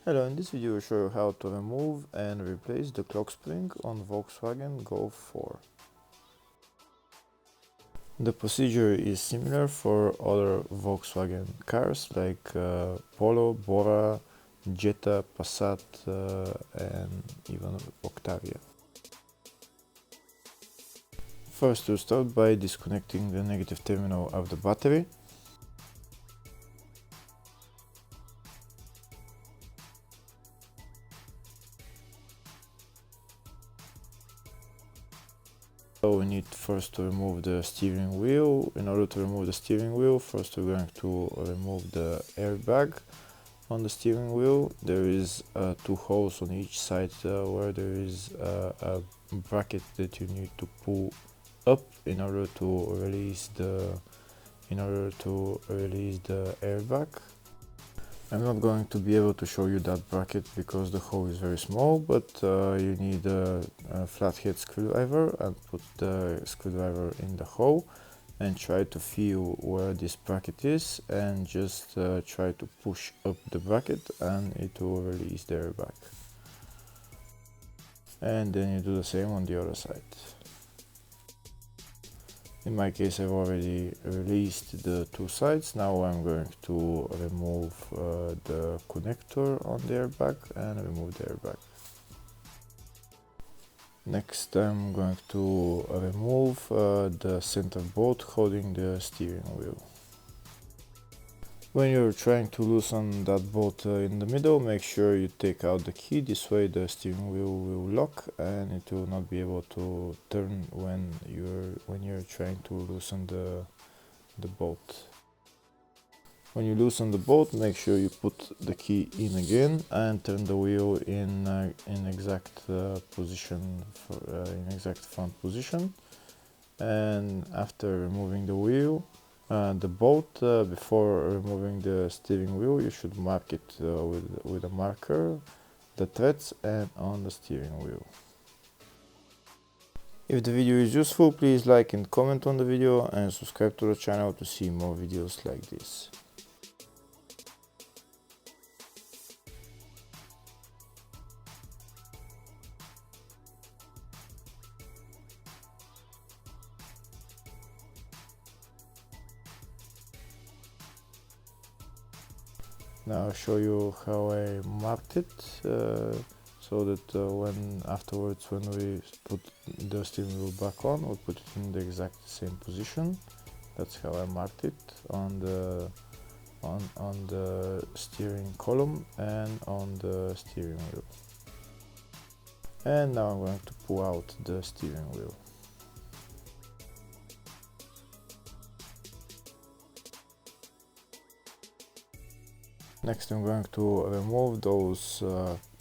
Hello, in this video I will show you how to remove and replace the clock spring on Volkswagen Golf 4. The procedure is similar for other Volkswagen cars like Polo, Bora, Jetta, Passat and even Octavia. First we'll start by disconnecting the negative terminal of the battery. So we need first to remove the steering wheel. In order to remove the steering wheel, first we're going to remove the airbag on the steering wheel. There is two holes on each side where there is a bracket that you need to pull up in order to release the airbag. I'm not going to be able to show you that bracket because the hole is very small, but you need a flathead screwdriver and put the screwdriver in the hole and try to feel where this bracket is and just try to push up the bracket and it will release the airbag. And then you do the same on the other side. In my case, I've already released the two sides. Now I'm going to remove the connector on the airbag and remove the airbag. Next, I'm going to remove the center bolt holding the steering wheel. When you're trying to loosen that bolt in the middle, make sure you take out the key. This way the steering wheel will lock and it will not be able to turn when you're trying to loosen the bolt. When you loosen the bolt, make sure you put the key in again and turn the wheel in exact position, in exact front position. And after removing the wheel, the bolt, before removing the steering wheel, you should mark it with a marker, the threads and on the steering wheel. If the video is useful, please like and comment on the video and subscribe to the channel to see more videos like this. Now I'll show you how I marked it, so that when we put the steering wheel back on, we'll put it in the exact same position. That's how I marked it on the steering column and on the steering wheel. And now I'm going to pull out the steering wheel. Next I'm going to remove those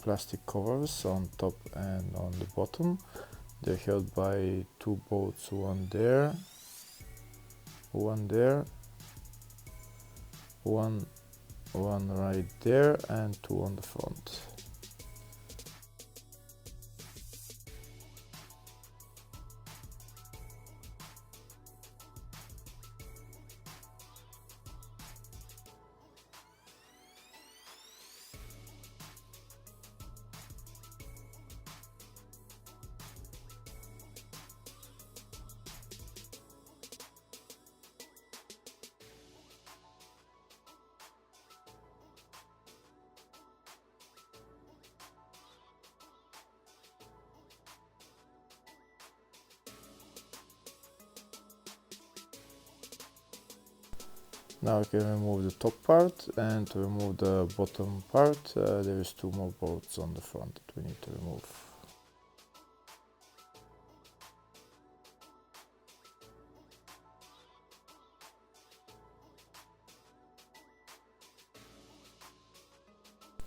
plastic covers on top and on the bottom. They're held by two bolts, one there, one right there and two on the front. Now I can remove the top part, and to remove the bottom part, there is two more bolts on the front that we need to remove.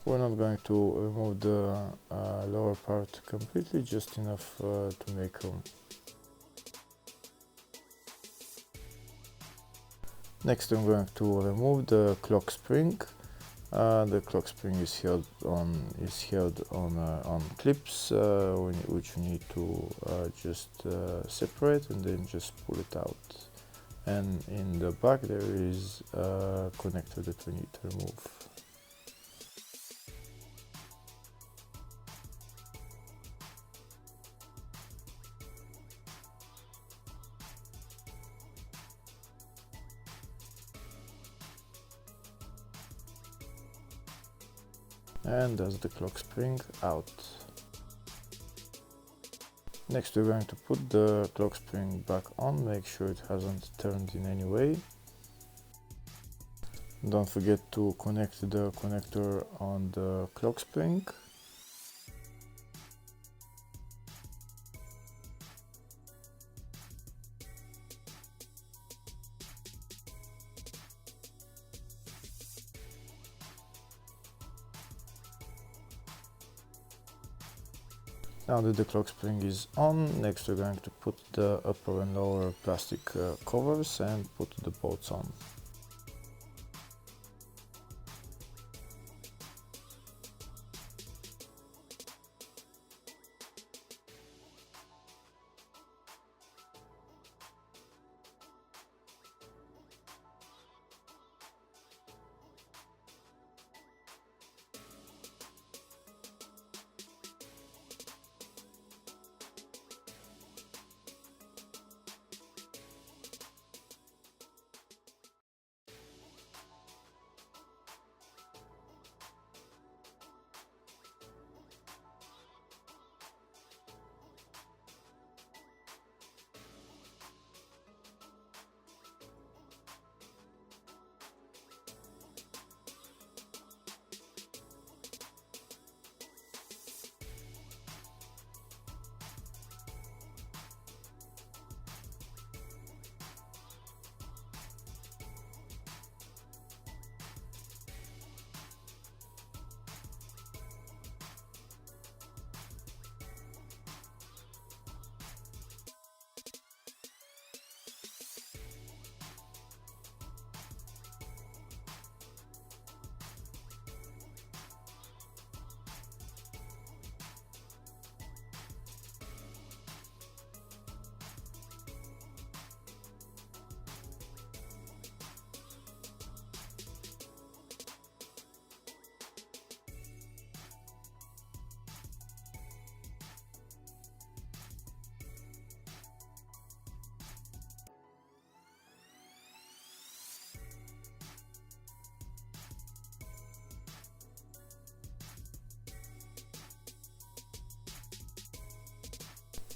We're not going to remove the lower part completely, just enough to make room. Next I'm going to remove the clock spring. The clock spring is held on clips, which you need to just separate and then just pull it out. And in the back there is a connector that we need to remove. and that's the clock spring out. Next we're going to put the clock spring back on, make sure it hasn't turned in any way. Don't forget to connect the connector on the clock spring. Now that the clock spring is on, next we're going to put the upper and lower plastic covers and put the bolts on.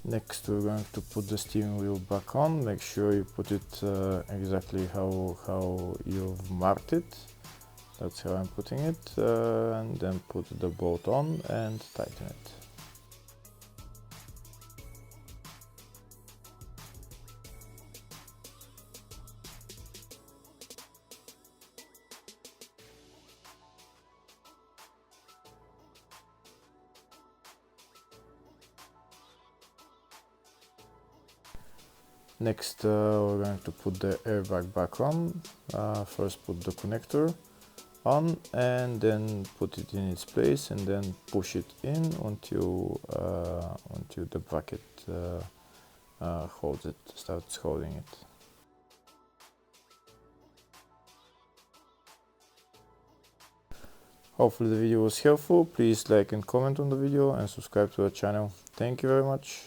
Next we're going to put the steering wheel back on. Make sure you put it exactly how you've marked it. That's how I'm putting it, and then put the bolt on and tighten it. Next we're going to put the airbag back on. First put the connector on and then put it in its place and then push it in until the bracket starts holding it. Hopefully the video was helpful. Please like and comment on the video and subscribe to the channel. Thank you very much.